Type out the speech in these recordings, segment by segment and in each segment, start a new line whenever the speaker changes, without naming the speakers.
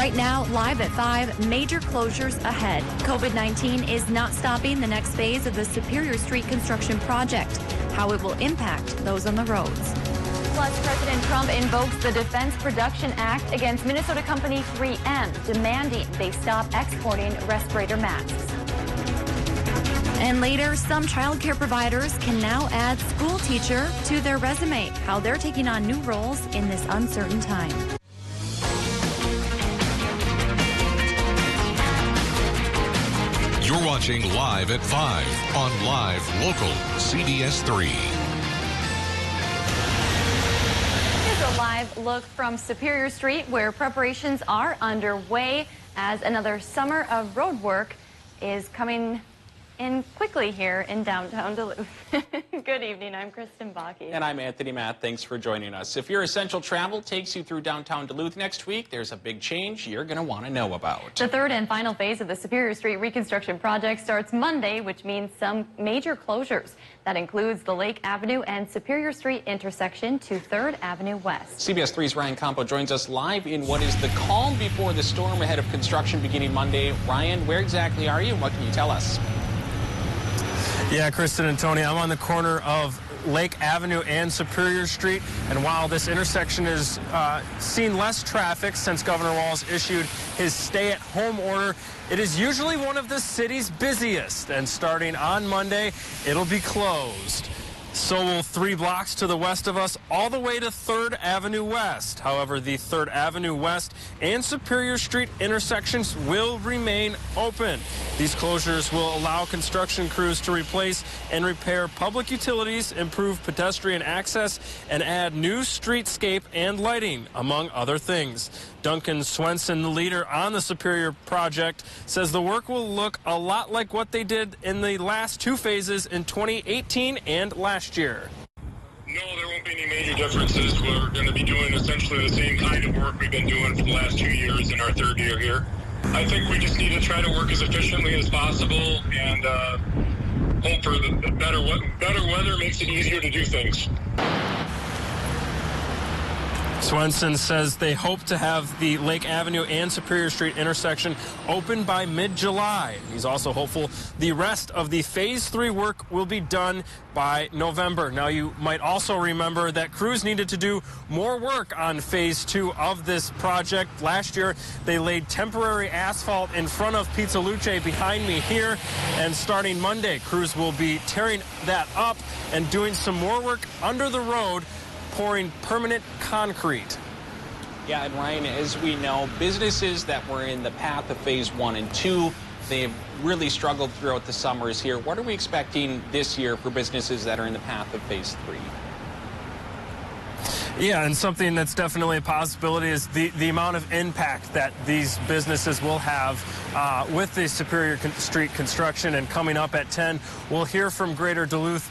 Right now, live at 5, major closures ahead. COVID-19 is not stopping the next phase of the Superior Street construction project. How it will impact those on the roads. Plus, President Trump invokes the Defense Production Act against Minnesota company 3M, demanding they stop exporting respirator masks. And later, some child care providers can now add school teacher to their resume. How they're taking on new roles in this uncertain time.
You're watching Live at 5 on Live Local CBS3.
Here's a live look from Superior Street, where preparations are underway as another summer of road work is coming in quickly here in downtown Duluth. Good evening, I'm Kristen Bakke.
And I'm Anthony Matt. Thanks for joining us. If your essential travel takes you through downtown Duluth next week, there's a big change you're going to want to know about.
The third and final phase of the Superior Street reconstruction project starts Monday, which means some major closures. That includes the Lake Avenue and Superior Street intersection to 3rd Avenue West.
CBS 3's Ryan Campo joins us live in what is the calm before the storm ahead of construction beginning Monday. Ryan, where exactly are you and what can you tell us?
Yeah, Kristen and Tony, I'm on the corner of Lake Avenue and Superior Street, and while this intersection has seen less traffic since Governor Walz issued his stay-at-home order, it is usually one of the city's busiest, and starting on Monday, it'll be closed. So will 3 blocks to the west of us, all the way to 3rd Avenue West. However, the 3rd Avenue West and Superior Street intersections will remain open. These closures will allow construction crews to replace and repair public utilities, improve pedestrian access, and add new streetscape and lighting, among other things. Duncan Swenson, the leader on the Superior project, says the work will look a lot like what they did in the last 2 phases in 2018 and last year.
No, there won't be any major differences. We're going to be doing essentially the same kind of work we've been doing for the last 2 years in our 3rd year here. I think we just need to try to work as efficiently as possible and hope for the better weather makes it easier to do things.
Swenson says they hope to have the Lake Avenue and Superior Street intersection open by mid-July. He's also hopeful the rest of the Phase 3 work will be done by November. Now, you might also remember that crews needed to do more work on Phase 2 of this project. Last year, they laid temporary asphalt in front of Pizza Luce behind me here, and starting Monday, crews will be tearing that up and doing some more work under the road, pouring permanent concrete.
Yeah, and Ryan, as we know, businesses that were in the path of Phase 1 and 2, they've really struggled throughout the summers here. What are we expecting this year for businesses that are in the path of Phase 3?
Yeah, and something that's definitely a possibility is the amount of impact that these businesses will have with the Superior Street construction. And coming up at 10, we'll hear from President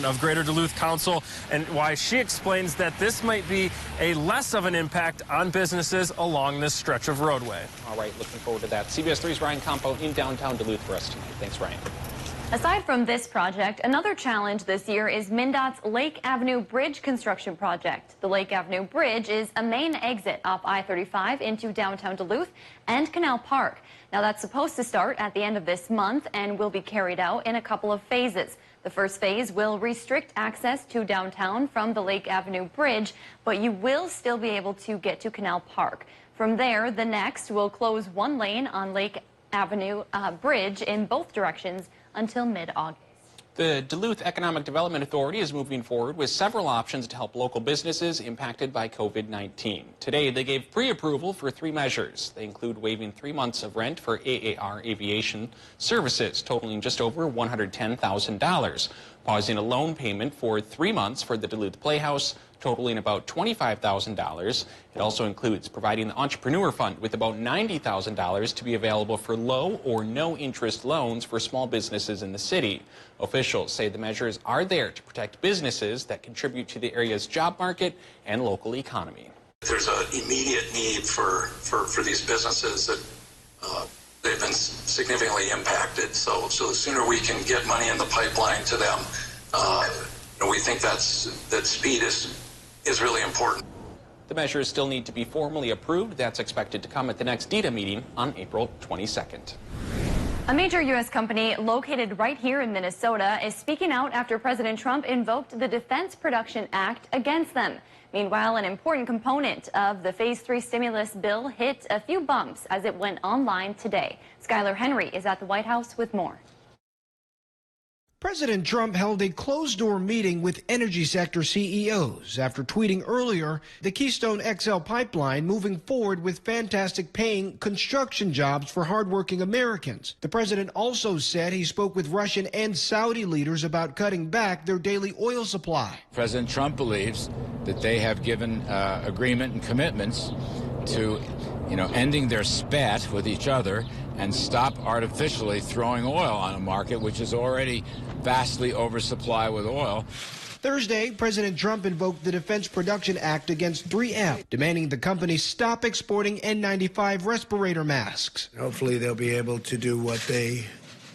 of Greater Duluth Council, and why she explains that this might be a less of an impact on businesses along this stretch of roadway.
All right, looking forward to that. CBS 3's Ryan Campo in downtown Duluth for us tonight. Thanks, Ryan.
Aside from this project, another challenge this year is MnDOT's Lake Avenue Bridge construction project. The Lake Avenue Bridge is a main exit off I-35 into downtown Duluth and Canal Park. Now, that's supposed to start at the end of this month and will be carried out in a couple of phases. The first phase will restrict access to downtown from the Lake Avenue Bridge, but you will still be able to get to Canal Park. From there, the next will close 1 lane on Lake Avenue Bridge in both directions until mid-August.
The Duluth Economic Development Authority is moving forward with several options to help local businesses impacted by COVID-19. Today, they gave pre-approval for 3 measures. They include waiving 3 months of rent for AAR Aviation Services, totaling just over $110,000, pausing a loan payment for 3 months for the Duluth Playhouse, totaling about $25,000. It also includes providing the Entrepreneur Fund with about $90,000 to be available for low or no interest loans for small businesses in the city. Officials say the measures are there to protect businesses that contribute to the area's job market and local economy.
There's an immediate need for these businesses that they've been significantly impacted. So the sooner we can get money in the pipeline to them, we think that speed is really important.
The measures still need to be formally approved. That's expected to come at the next DETA meeting on April 22nd.
A major U.S. company located right here in Minnesota is speaking out after President Trump invoked the Defense Production Act against them. Meanwhile, an important component of the Phase 3 stimulus bill hit a few bumps as it went online today. Skylar Henry is at the White House with more.
President Trump held a closed-door meeting with energy sector CEOs after tweeting earlier the Keystone XL pipeline moving forward with fantastic paying construction jobs for hardworking Americans. The president also said he spoke with Russian and Saudi leaders about cutting back their daily oil supply.
President Trump believes that they have given agreement and commitments to, ending their spat with each other and stop artificially throwing oil on a market which is already vastly oversupplied with oil.
Thursday, President Trump invoked the Defense Production Act against 3M, demanding the company stop exporting N95 respirator masks.
Hopefully they'll be able to do what they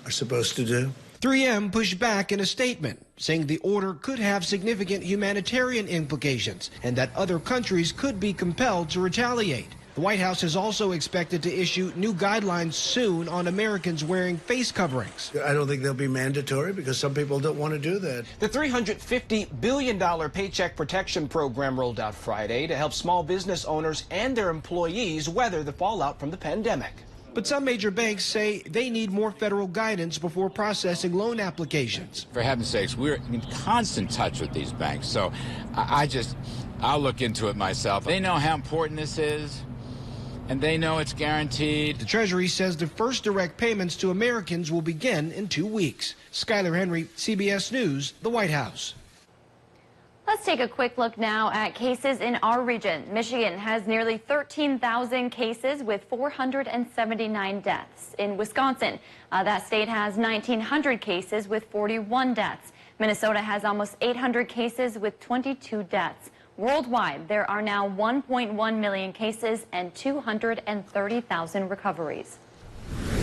are supposed to do.
3M pushed back in a statement, saying the order could have significant humanitarian implications and that other countries could be compelled to retaliate. The White House is also expected to issue new guidelines soon on Americans wearing face coverings.
I don't think they'll be mandatory because some people don't want to do that.
The $350 billion Paycheck Protection Program rolled out Friday to help small business owners and their employees weather the fallout from the pandemic.
But some major banks say they need more federal guidance before processing loan applications.
For heaven's sakes, we're in constant touch with these banks, so I'll look into it myself. They know how important this is, and they know it's guaranteed.
The Treasury says the first direct payments to Americans will begin in 2 weeks. Skylar Henry, CBS News, the White House.
Let's take a quick look now at cases in our region. Michigan has nearly 13,000 cases with 479 deaths. In Wisconsin, that state has 1,900 cases with 41 deaths. Minnesota has almost 800 cases with 22 deaths. Worldwide, there are now 1.1 million cases and 230,000 recoveries.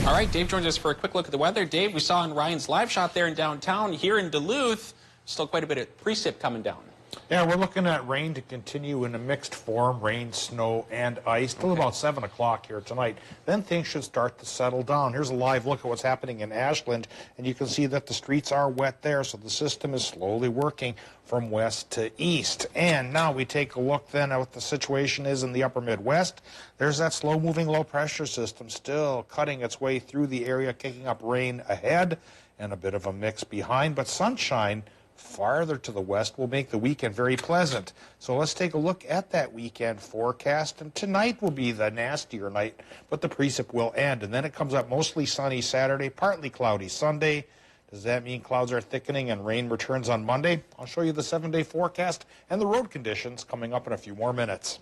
All right, Dave joins us for a quick look at the weather. Dave, we saw in Ryan's live shot there in downtown. Here in Duluth, still quite a bit of precip coming down.
Yeah, we're looking at rain to continue in a mixed form, rain, snow, and ice, till about 7 o'clock here tonight. Then things should start to settle down. Here's a live look at what's happening in Ashland, and you can see that the streets are wet there, so the system is slowly working from west to east. And now we take a look then at what the situation is in the upper Midwest. There's that slow-moving low-pressure system still cutting its way through the area, kicking up rain ahead and a bit of a mix behind, but sunshine farther to the west will make the weekend very pleasant. So let's take a look at that weekend forecast. And tonight will be the nastier night, but the precip will end. And then it comes up mostly sunny Saturday, partly cloudy Sunday. Does that mean clouds are thickening and rain returns on Monday? I'll show you the 7-day forecast and the road conditions coming up in a few more minutes.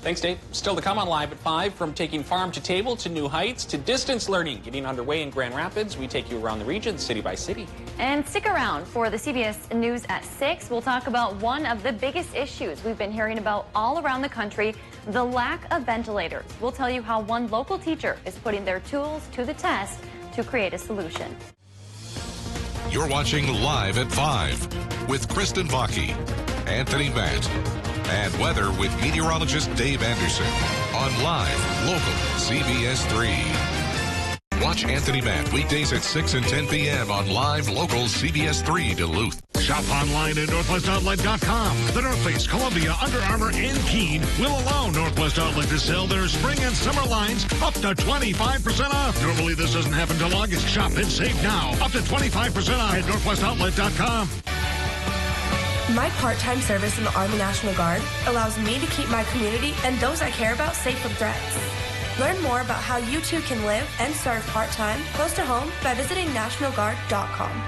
Thanks, Dave. Still to come on Live at 5, from taking farm to table to new heights to distance learning getting underway in Grand Rapids. We take you around the region, city by city.
And stick around for the CBS News at 6. We'll talk about one of the biggest issues we've been hearing about all around the country, the lack of ventilators. We'll tell you how one local teacher is putting their tools to the test to create a solution.
You're watching Live at 5 with Kristen Vaki, Anthony Matt, and weather with meteorologist Dave Anderson on Live Local CBS 3. Watch Anthony Matt weekdays at 6 and 10 p.m. on Live Local CBS 3 Duluth.
Shop online at NorthwestOutlet.com. The North Face, Columbia, Under Armour, and Keen will allow Northwest Outlet to sell their spring and summer lines up to 25% off. Normally this doesn't happen till August. Shop and save now. Up to 25% off at NorthwestOutlet.com.
My part-time service in the Army National Guard allows me to keep my community and those I care about safe from threats. Learn more about how you too can live and serve part-time close to home by visiting NationalGuard.com.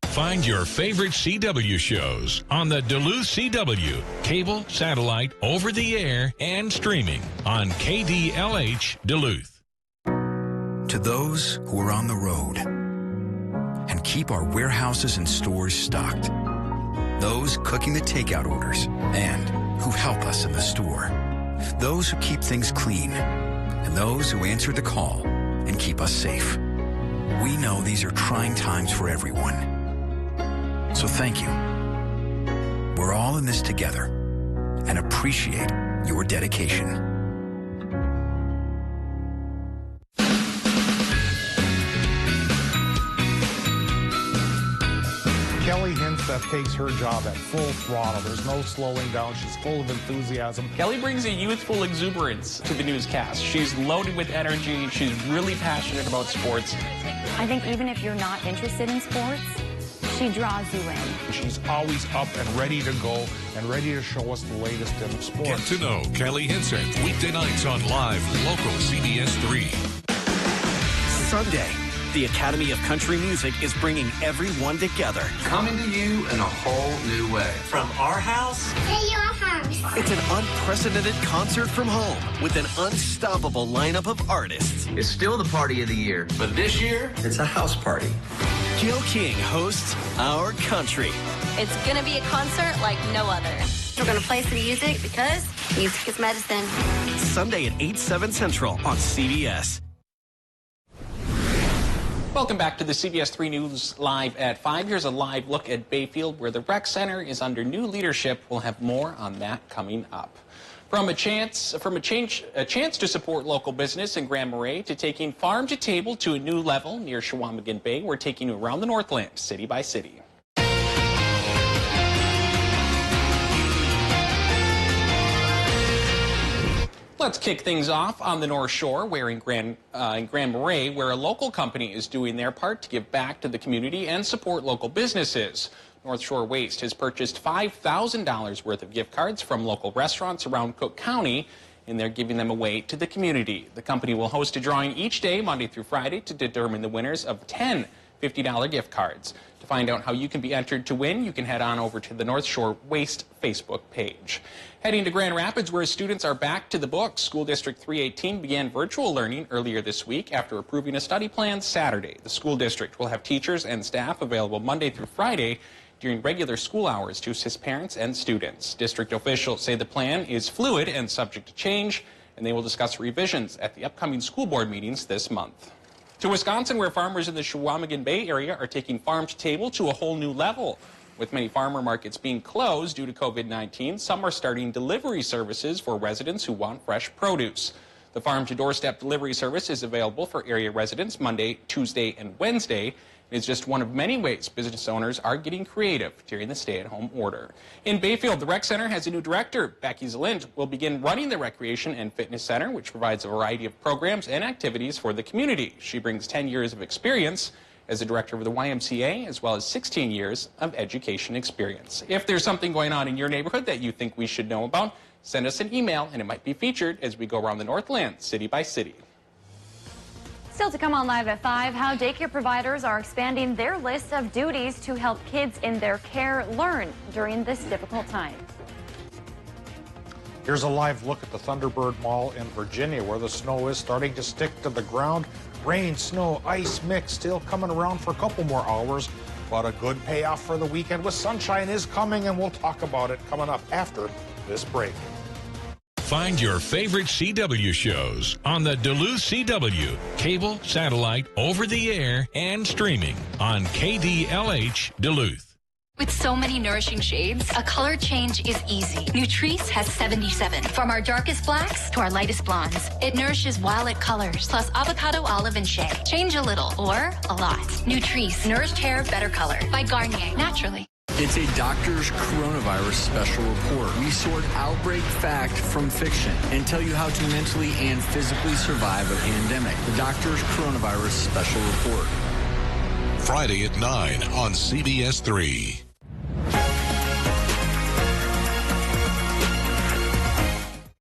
Find your favorite CW shows on the Duluth CW, cable, satellite, over-the-air, and streaming on KDLH Duluth.
To those who are on the road and keep our warehouses and stores stocked, those cooking the takeout orders and who help us in the store, those who keep things clean, and those who answer the call and keep us safe. We know these are trying times for everyone. So thank you. We're all in this together, and appreciate your dedication.
Kelly Hinseth takes her job at full throttle. There's no slowing down. She's full of enthusiasm.
Kelly brings a youthful exuberance to the newscast. She's loaded with energy. She's really passionate about sports.
I think even if you're not interested in sports, she draws you in.
She's always up and ready to go and ready to show us the latest in sports.
Get to know Kelly Hinseth weekday nights on live local CBS3.
Sunday, the Academy of Country Music is bringing everyone together.
Coming to you in a whole new way.
From our house
to your house.
It's an unprecedented concert from home with an unstoppable lineup of artists.
It's still the party of the year, but this year, it's a house party.
Gil King hosts Our Country.
It's going to be a concert like no other. We're going to play some music because music is medicine.
Sunday at 8, 7 Central on CBS.
Welcome back to the CBS3 News Live at 5. Here's a live look at Bayfield, where the rec center is under new leadership. We'll have more on that coming up. From a chance to support local business in Grand Marais to taking farm to table to a new level near Chequamegon Bay, we're taking you around the Northland, city by city. Let's kick things off on the North Shore, where in Grand Marais, where a local company is doing their part to give back to the community and support local businesses. North Shore Waste has purchased $5,000 worth of gift cards from local restaurants around Cook County, and they're giving them away to the community. The company will host a drawing each day, Monday through Friday, to determine the winners of 10 $50 gift cards. To find out how you can be entered to win, you can head on over to the North Shore Waste Facebook page. Heading to Grand Rapids, where students are back to the books. School District 318 began virtual learning earlier this week after approving a study plan Saturday. The school district will have teachers and staff available Monday through Friday during regular school hours to assist parents and students. District officials say the plan is fluid and subject to change, and they will discuss revisions at the upcoming school board meetings this month. To Wisconsin, where farmers in the Chequamegon Bay area are taking farm to table to a whole new level. With many farmer markets being closed due to COVID-19, some are starting delivery services for residents who want fresh produce. The farm to doorstep delivery service is available for area residents Monday, Tuesday, and Wednesday. It is just one of many ways business owners are getting creative during the stay-at-home order. In Bayfield, the rec center has a new director. Becky Zalind will begin running the Recreation and Fitness Center, which provides a variety of programs and activities for the community. She brings 10 years of experience as a director of the YMCA, as well as 16 years of education experience. If there's something going on in your neighborhood that you think we should know about, send us an email and it might be featured as we go around the Northland, city by city.
Still to come on Live at 5, how daycare providers are expanding their list of duties to help kids in their care learn during this difficult time.
Here's a live look at the Thunderbird Mall in Virginia, where the snow is starting to stick to the ground. Rain, snow, ice mix still coming around for a couple more hours, but a good payoff for the weekend with sunshine is coming, and we'll talk about it coming up after this break.
Find your favorite CW shows on the Duluth CW, cable, satellite, over-the-air, and streaming on KDLH Duluth.
With so many nourishing shades, a color change is easy. Nutrice has 77. From our darkest blacks to our lightest blondes. It nourishes while it colors, plus avocado, olive, and shea. Change a little or a lot. Nutrice, nourished hair, better color. By Garnier, naturally.
It's a doctor's coronavirus special report. We sort outbreak fact from fiction and tell you how to mentally and physically survive a pandemic. The doctor's coronavirus special report.
Friday at 9 on CBS3.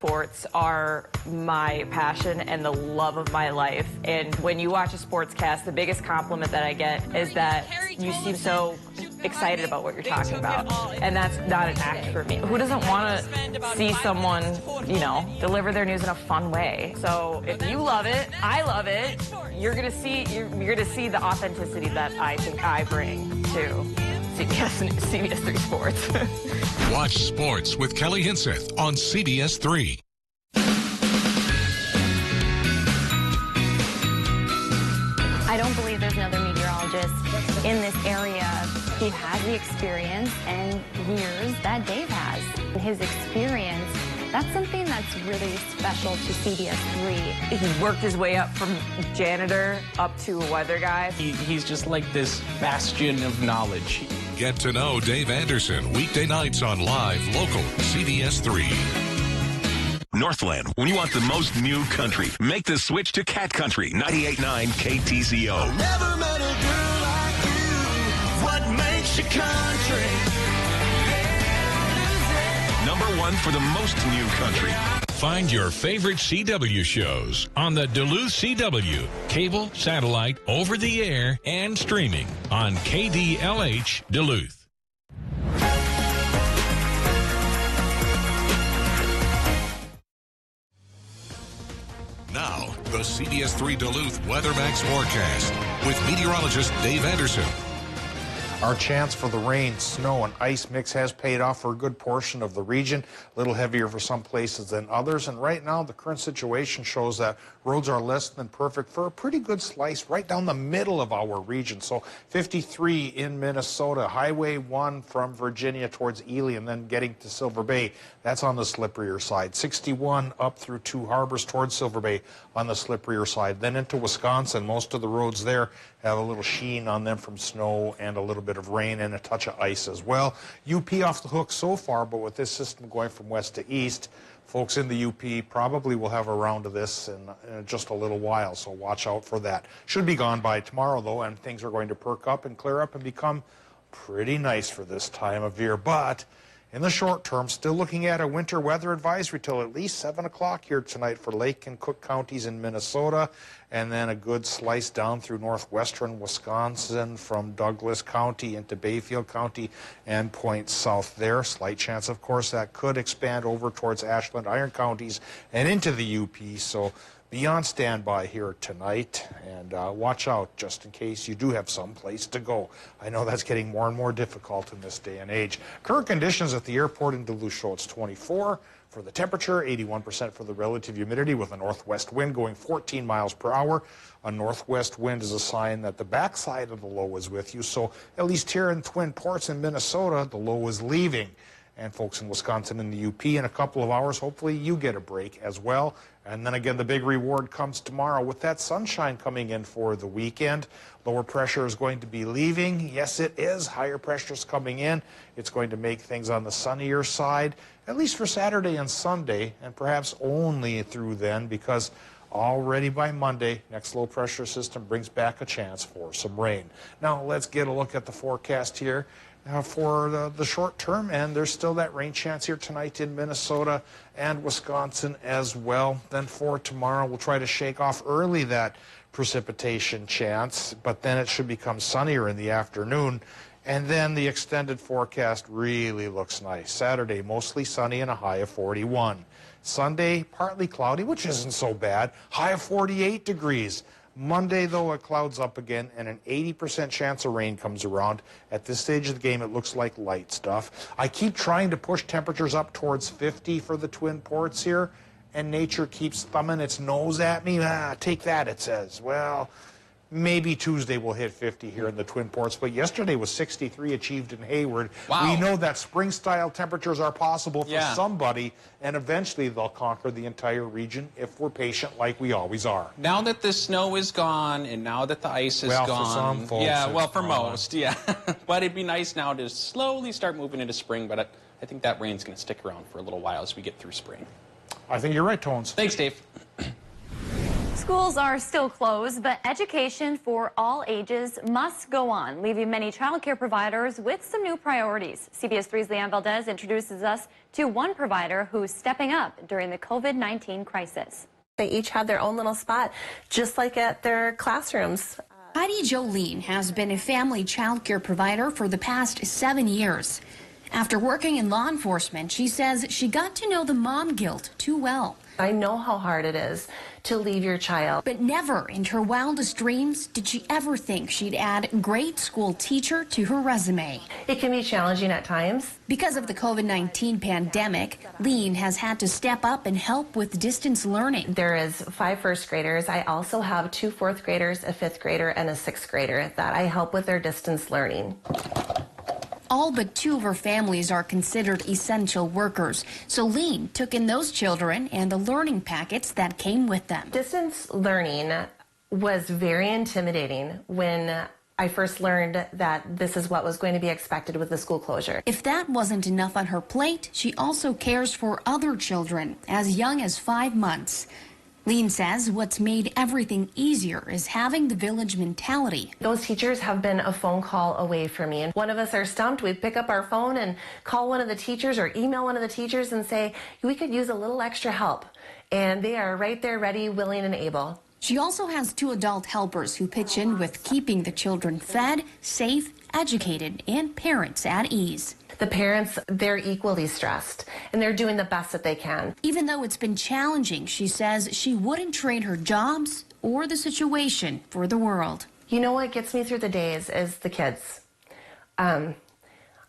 Sports are my passion and the love of my life. And when you watch a sportscast, the biggest compliment that I get is that you seem so excited about what you're talking about. And that's not an act for me. Who doesn't want to see someone, deliver their news in a fun way? So if you love it, I love it, you're going to see the authenticity that I think I bring to CBS3 Sports.
Watch sports with Kelly Hinseth on CBS3.
I don't believe there's another meteorologist in this area He has the experience and years that Dave has. His experience, that's something that's really special to CBS3.
He worked his way up from janitor up to a weather guy.
He's just like this bastion of knowledge.
Get to know Dave Anderson weekday nights on Live Local CBS3.
Northland, when you want the most new country, make the switch to Cat Country 98.9 KTZO.
Never met a girl like you. What makes you country?
#1 for the most new country.
Find your favorite CW shows on the Duluth CW, cable, satellite, over the air, and streaming on KDLH Duluth.
Now, the CBS3 Duluth WeatherMax forecast with meteorologist Dave Anderson.
Our chance for the rain, snow, and ice mix has paid off for a good portion of the region, a little heavier for some places than others. And right now, the current situation shows that roads are less than perfect for a pretty good slice right down the middle of our region. So 53 in Minnesota, Highway 1 from Virginia towards Ely and then getting to Silver Bay. That's on the slipperier side. 61 up through Two Harbors towards Silver Bay on the slipperier side. Then into Wisconsin, most of the roads there have a little sheen on them from snow and a little bit of rain and a touch of ice as well. UP off the hook so far, but with this system going from west to east, folks in the UP probably will have a round of this in just a little while, so watch out for that. Should be gone by tomorrow, though, and things are going to perk up and clear up and become pretty nice for this time of year. But in the short term, still looking at a winter weather advisory till at least 7 o'clock here tonight for Lake and Cook counties in Minnesota, and then a good slice down through northwestern Wisconsin from Douglas County into Bayfield County and points south there. Slight chance, of course, that could expand over towards Ashland, Iron counties and into the UP. So be on standby here tonight and watch out just in case you do have some place to go. I know that's getting more and more difficult in this day and age. Current conditions at the airport in Duluth show it's 24 for the temperature, 81% for the relative humidity with a northwest wind going 14 miles per hour. A northwest wind is a sign that the backside of the low is with you. So at least here in Twin Ports in Minnesota, the low is leaving. And folks in Wisconsin and the UP in a couple of hours, hopefully you get a break as well. And then again, the big reward comes tomorrow with that sunshine coming in for the weekend. Lower pressure is going to be leaving. Yes, it is. Higher pressure is coming in. It's going to make things on the sunnier side, at least for Saturday and Sunday, and perhaps only through then, because already by Monday, next low pressure system brings back a chance for some rain. Now, let's get a look at the forecast here. For the short term, and there's still that rain chance here tonight in Minnesota and Wisconsin as well. Then for tomorrow, we'll try to shake off early that precipitation chance, but then it should become sunnier in the afternoon. And then the extended forecast really looks nice. Saturday, mostly sunny and a high of 41. Sunday, partly cloudy, which isn't so bad, high of 48 degrees. Monday, though, it clouds up again, and an 80% chance of rain comes around. At this stage of the game, it looks like light stuff. I keep trying to push temperatures up towards 50 for the Twin Ports here, and nature keeps thumbing its nose at me. Take that, it says. Well, maybe Tuesday we'll hit 50 here in the Twin Ports, but yesterday was 63 achieved in Hayward.
Wow.
We know that spring-style temperatures are possible for somebody, and eventually they'll conquer the entire region if we're patient like we always are.
Now that the snow is gone and now that the ice is gone.
For some folks,
yeah, well, for most, yeah. But it'd be nice now to slowly start moving into spring, but I think that rain's going to stick around for a little while as we get through spring.
I think you're right, Tones.
Thanks, Dave.
Schools are still closed, but education for all ages must go on, leaving many child care providers with some new priorities. CBS3's Leanne Valdez introduces us to one provider who's stepping up during the COVID-19 crisis.
They each have their own little spot, just like at their classrooms.
Heidi Jolene has been a family child care provider for the past 7 years. After working in law enforcement, she says she got to know the mom guilt too well.
I know how hard it is to leave your child.
But never in her wildest dreams did she ever think she'd add grade school teacher to her resume.
It can be challenging at times.
Because of the COVID-19 pandemic, Lean has had to step up and help with distance learning.
There is 5 first graders. I also have 2 fourth graders, a 5th grader, and a 6th grader that I help with their distance learning.
All but 2 of her families are considered essential workers. So Lean took in those children and the learning packets that came with them.
Distance learning was very intimidating when I first learned that this is what was going to be expected with the school closure.
If that wasn't enough on her plate, she also cares for other children as young as 5 months. Lean says what's made everything easier is having the village mentality.
Those teachers have been a phone call away from me. And one of us are stumped, we pick up our phone and call one of the teachers or email one of the teachers and say, we could use a little extra help. And they are right there ready, willing, and able.
She also has 2 adult helpers who pitch in with keeping the children fed, safe, educated, and parents at ease.
The parents, they're equally stressed, and they're doing the best that they can.
Even though it's been challenging, she says she wouldn't trade her jobs or the situation for the world.
You know what gets me through the days is the kids.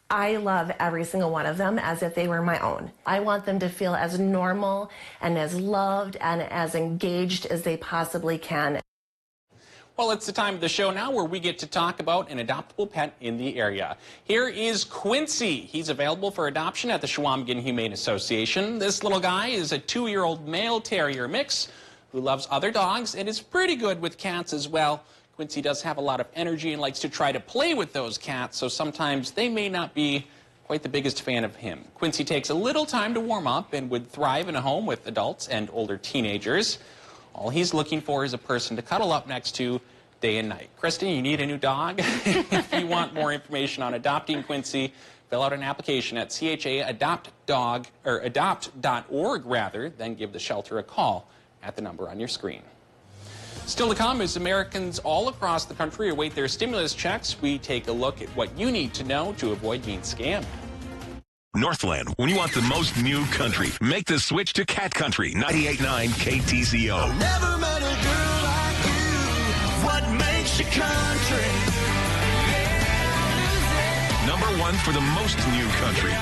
I love every single one of them as if they were my own. I want them to feel as normal and as loved and as engaged as they possibly can.
Well, it's the time of the show now where we get to talk about an adoptable pet in the area. Here is Quincy. He's available for adoption at the Chequamegon Humane Association. This little guy is a 2-year-old male terrier mix who loves other dogs and is pretty good with cats as well. Quincy does have a lot of energy and likes to try to play with those cats, so sometimes they may not be quite the biggest fan of him. Quincy takes a little time to warm up and would thrive in a home with adults and older teenagers. All he's looking for is a person to cuddle up next to day and night. Kristen, you need a new dog? If you want more information on adopting Quincy, fill out an application at adopt.org, then give the shelter a call at the number on your screen. Still to come, as Americans all across the country await their stimulus checks, we take a look at what you need to know to avoid being scammed.
Northland, when you want the most new country, make the switch to Cat Country 98.9 KTZO.
Never met a girl like you. What makes you country?
Number 1 for the most new country.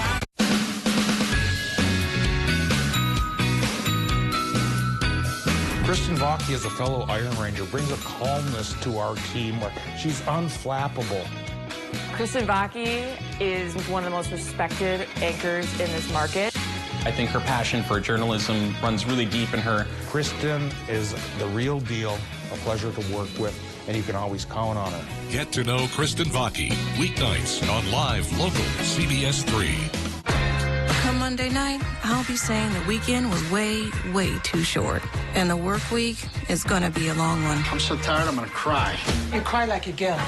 Kristen Vaki, as a fellow Iron Ranger, brings a calmness to our team where she's unflappable.
Kristen Vaki is one of the most respected anchors in this market.
I think her passion for journalism runs really deep in her.
Kristen is the real deal, a pleasure to work with, and you can always count on her.
Get to know Kristen Vaki, weeknights on live local CBS3.
Come Monday night, I'll be saying the weekend was way, way too short. And the work week is going to be a long one.
I'm so tired, I'm going to cry.
You cry like you get.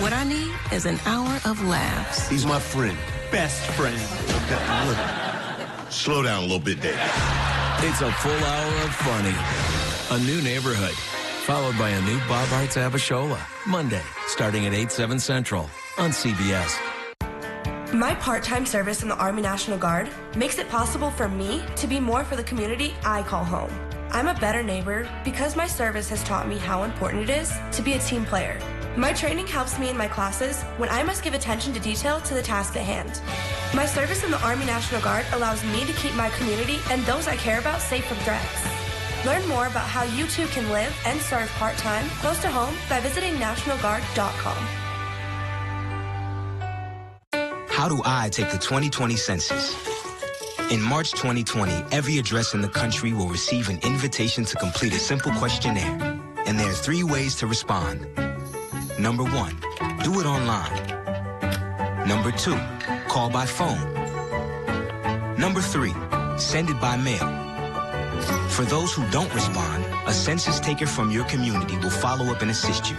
What I need is an hour of laughs.
He's my friend. Best friend. Okay, look. Slow down a little bit, Dave.
It's a full hour of funny. A new neighborhood, followed by a new Bob Arts Abishola. Monday, starting at 8/7 Central on CBS.
My part-time service in the Army National Guard makes it possible for me to be more for the community I call home. I'm a better neighbor because my service has taught me how important it is to be a team player. My training helps me in my classes when I must give attention to detail to the task at hand. My service in the Army National Guard allows me to keep my community and those I care about safe from threats. Learn more about how you too can live and serve part-time close to home by visiting nationalguard.com.
How do I take the 2020 census? In March 2020, every address in the country will receive an invitation to complete a simple questionnaire. And there are 3 ways to respond. Number 1, do it online. Number 2, call by phone. Number 3, send it by mail. For those who don't respond, a census taker from your community will follow up and assist you.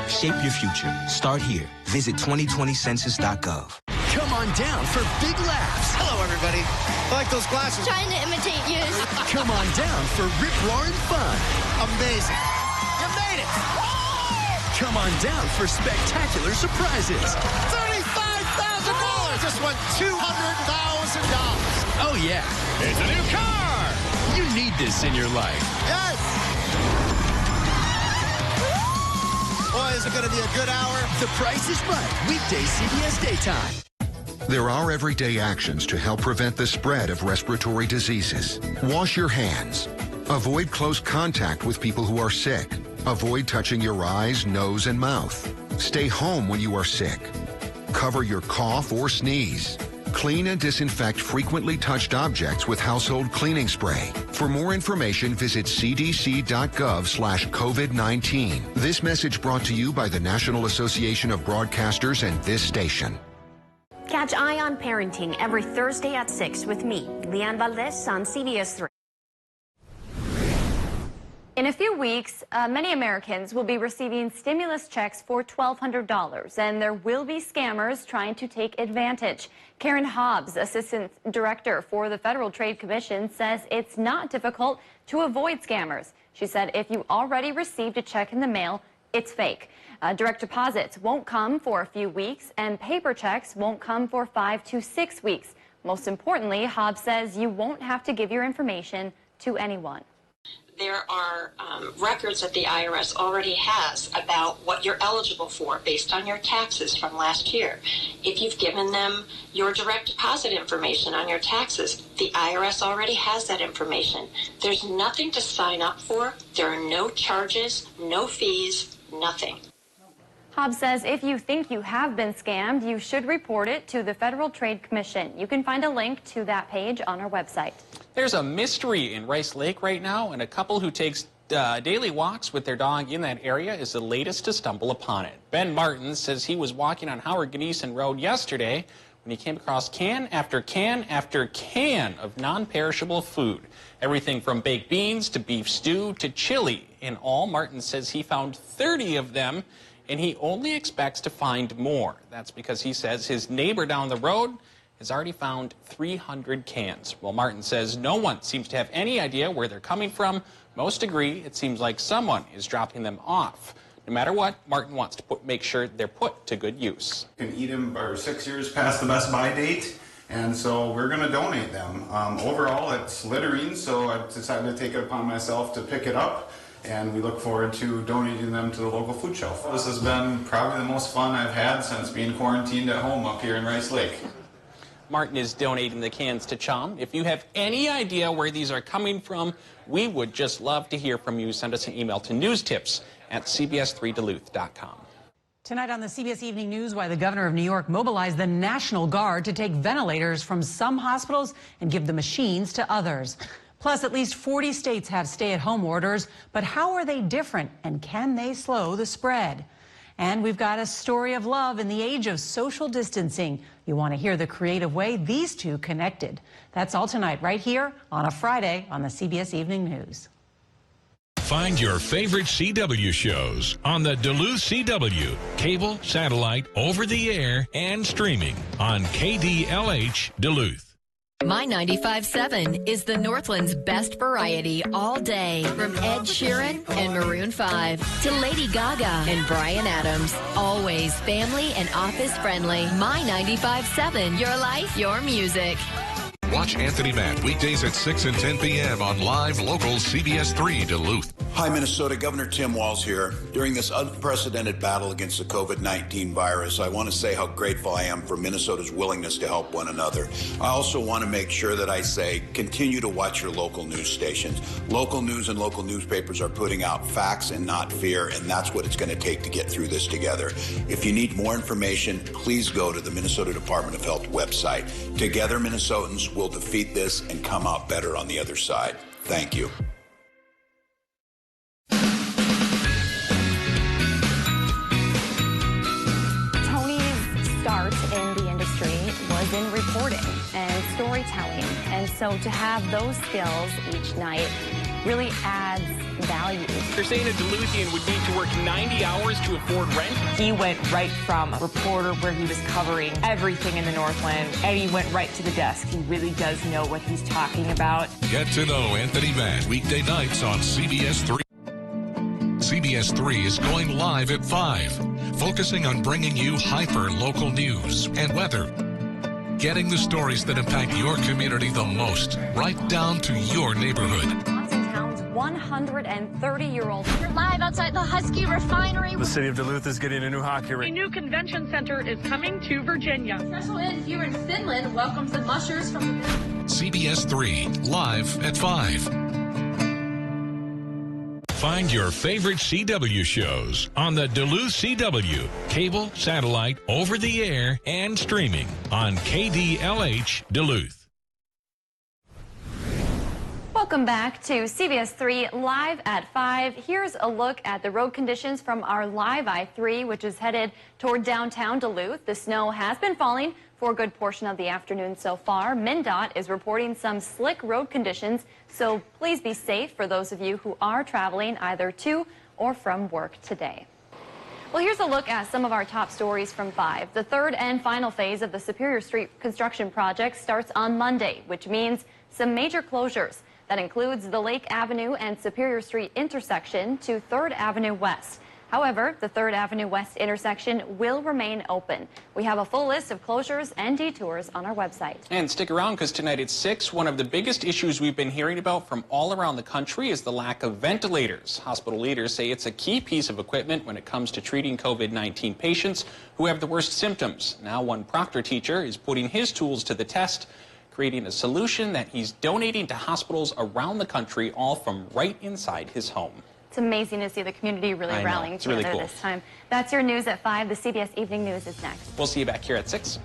Shape your future. Start here. Visit 2020census.gov.
Come on down for big laughs.
Hello, everybody. I like those glasses.
Trying to imitate you. Come on down for rip-roaring fun.
Amazing. You made it.
Come on down for spectacular surprises.
$35,000. Just won $200,000.
Oh, yeah. It's a new car. You need this in your life.
Yes. Boy, is it going to be a good hour.
The Price is Right. Weekday CBS Daytime.
There are everyday actions to help prevent the spread of respiratory diseases. Wash your hands. Avoid close contact with people who are sick. Avoid touching your eyes, nose, and mouth. Stay home when you are sick. Cover your cough or sneeze. Clean and disinfect frequently touched objects with household cleaning spray. For more information, visit cdc.gov/COVID-19. This message brought to you by the National Association of Broadcasters and this station.
Catch Eye on Parenting every Thursday at 6 with me, Leanne Valdez on CBS3.
In a few weeks, many Americans will be receiving stimulus checks for $1,200, and there will be scammers trying to take advantage. Karen Hobbs, Assistant Director for the Federal Trade Commission, says it's not difficult to avoid scammers. She said if you already received a check in the mail, it's fake. Direct deposits won't come for a few weeks, and paper checks won't come for 5 to 6 weeks. Most importantly, Hobbs says you won't have to give your information to anyone.
There are records that the IRS already has about what you're eligible for based on your taxes from last year. If you've given them your direct deposit information on your taxes, the IRS already has that information. There's nothing to sign up for. There are no charges, no fees, nothing.
Hobbs says if you think you have been scammed, you should report it to the Federal Trade Commission. You can find a link to that page on our website.
There's a mystery in Rice Lake right now, and a couple who takes daily walks with their dog in that area is the latest to stumble upon it. Ben Martin says he was walking on Howard Gneeson Road yesterday when he came across can after can after can of non-perishable food. Everything from baked beans to beef stew to chili. In all, Martin says he found 30 of them, and he only expects to find more. That's because he says his neighbor down the road has already found 300 cans. Well, Martin says no one seems to have any idea where they're coming from. Most agree it seems like someone is dropping them off. No matter what, Martin wants to make sure they're put to good use.
You can eat them or 6 years past the best by date, and so we're going to donate them. Overall, it's littering, so I decided to take it upon myself to pick it up, and we look forward to donating them to the local food shelf. This has been probably the most fun I've had since being quarantined at home up here in Rice Lake.
Martin is donating the cans to Chum. If you have any idea where these are coming from, we would just love to hear from you. Send us an email to newstips@cbs3duluth.com.
Tonight on the CBS Evening News, why the governor of New York mobilized the National Guard to take ventilators from some hospitals and give the machines to others. Plus, at least 40 states have stay-at-home orders, but how are they different, and can they slow the spread? And we've got a story of love in the age of social distancing. You want to hear the creative way these two connected. That's all tonight, right here on a Friday on the CBS Evening News.
Find your favorite CW shows on the Duluth CW, cable, satellite, over the air, and streaming on KDLH Duluth.
My 95.7 is the Northland's best variety all day. From Ed Sheeran and Maroon 5 to Lady Gaga and Bryan Adams. Always family and office friendly. My 95.7, your life, your music.
Watch Anthony Matt weekdays at 6 and 10 p.m. on live local CBS3 Duluth.
Hi, Minnesota. Governor Tim Walz here. During this unprecedented battle against the COVID-19 virus, I want to say how grateful I am for Minnesota's willingness to help one another. I also want to make sure that I say continue to watch your local news stations. Local news and local newspapers are putting out facts and not fear, and that's what it's going to take to get through this together. If you need more information, please go to the Minnesota Department of Health website. Together, Minnesotans will defeat this and come out better on the other side. Thank you.
Start in the industry was in reporting and storytelling, and so to have those skills each night really adds value.
They're saying a Duluthian would need to work 90 hours to afford rent.
He went right from a reporter where he was covering everything in the Northland, and he went right to the desk. He really does know what he's talking about.
Get to know Anthony Matt weekday nights on CBS3. CBS3 is going live at 5, focusing on bringing you hyper-local news and weather. Getting the stories that impact your community the most, right down to your neighborhood.
130-year-old.
We're live outside the Husky Refinery.
The city of Duluth is getting a new hockey rink.
A new convention center is coming to Virginia.
Special ed here in Finland welcomes the mushers from
CBS3, live at 5.
Find your favorite CW shows on the Duluth CW, cable, satellite, over the air, and streaming on KDLH Duluth.
Welcome back to CBS3 Live at 5. Here's a look at the road conditions from our live I-3, which is headed toward downtown Duluth. The snow has been falling for a good portion of the afternoon so far. MnDOT is reporting some slick road conditions, so please be safe for those of you who are traveling either to or from work today. Well, here's a look at some of our top stories from 5. The third and final phase of the Superior Street construction project starts on Monday, which means some major closures. That includes the Lake Avenue and Superior Street intersection to 3rd Avenue West. However, the 3rd Avenue West intersection will remain open. We have a full list of closures and detours on our website.
And stick around, because tonight at 6, one of the biggest issues we've been hearing about from all around the country is the lack of ventilators. Hospital leaders say it's a key piece of equipment when it comes to treating COVID-19 patients who have the worst symptoms. Now one Proctor teacher is putting his tools to the test, creating a solution that he's donating to hospitals around the country, all from right inside his home.
It's amazing to see the community really rallying together
really cool.
this time. That's your news at 5. The CBS Evening News is next.
We'll see you back here at 6.